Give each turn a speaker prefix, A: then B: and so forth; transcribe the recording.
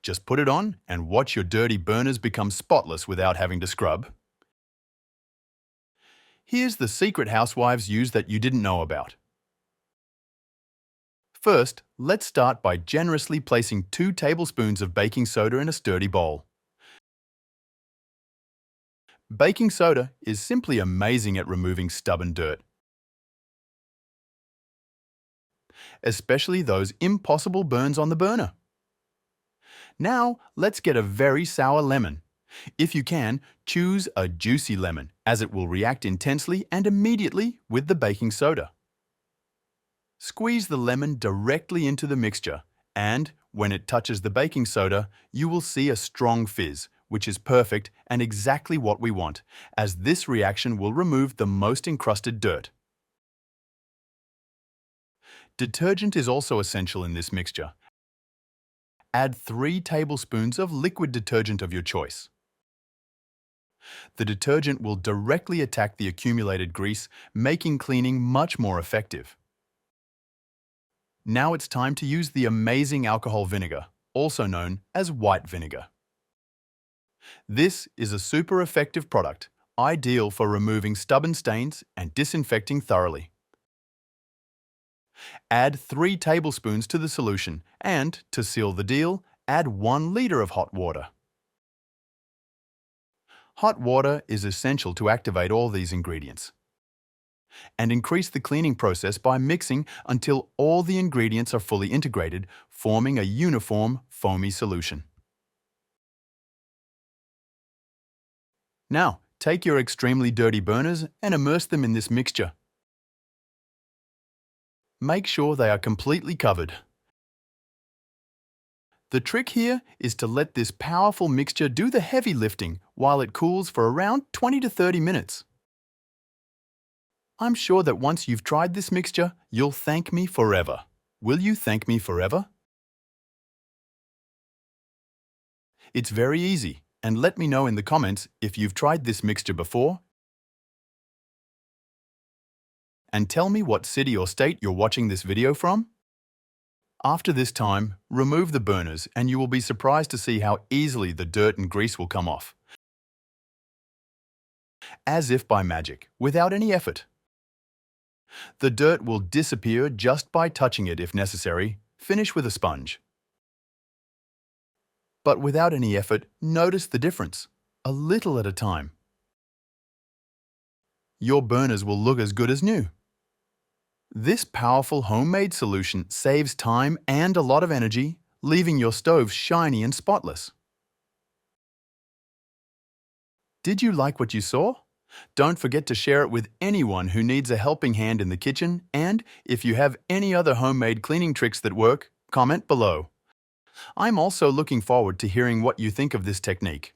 A: Just put it on and watch your dirty burners become spotless without having to scrub. Here's the secret housewives use that you didn't know about. First, let's start by generously placing 2 tablespoons of baking soda in a sturdy bowl. Baking soda is simply amazing at removing stubborn dirt, especially those impossible burns on the burner. Now, let's get a very sour lemon. If you can, choose a juicy lemon, as it will react intensely and immediately with the baking soda. Squeeze the lemon directly into the mixture, and when it touches the baking soda, you will see a strong fizz, which is perfect and exactly what we want, as this reaction will remove the most encrusted dirt. Detergent is also essential in this mixture. Add 3 tablespoons of liquid detergent of your choice. The detergent will directly attack the accumulated grease, making cleaning much more effective. Now it's time to use the amazing alcohol vinegar, also known as white vinegar. This is a super effective product, ideal for removing stubborn stains and disinfecting thoroughly. Add 3 tablespoons to the solution and, to seal the deal, add 1 liter of hot water. Hot water is essential to activate all these ingredients and increase the cleaning process by mixing until all the ingredients are fully integrated, forming a uniform, foamy solution. Now, take your extremely dirty burners and immerse them in this mixture. Make sure they are completely covered. The trick here is to let this powerful mixture do the heavy lifting while it cools for around 20 to 30 minutes. I'm sure that once you've tried this mixture, you'll thank me forever. Will you thank me forever? It's very easy, and let me know in the comments if you've tried this mixture before. And tell me what city or state you're watching this video from. After this time, remove the burners and you will be surprised to see how easily the dirt and grease will come off. As if by magic, without any effort. The dirt will disappear just by touching it if necessary. Finish with a sponge. But without any effort, notice the difference, a little at a time. Your burners will look as good as new. This powerful homemade solution saves time and a lot of energy, leaving your stove shiny and spotless. Did you like what you saw? Don't forget to share it with anyone who needs a helping hand in the kitchen, and if you have any other homemade cleaning tricks that work, comment below. I'm also looking forward to hearing what you think of this technique.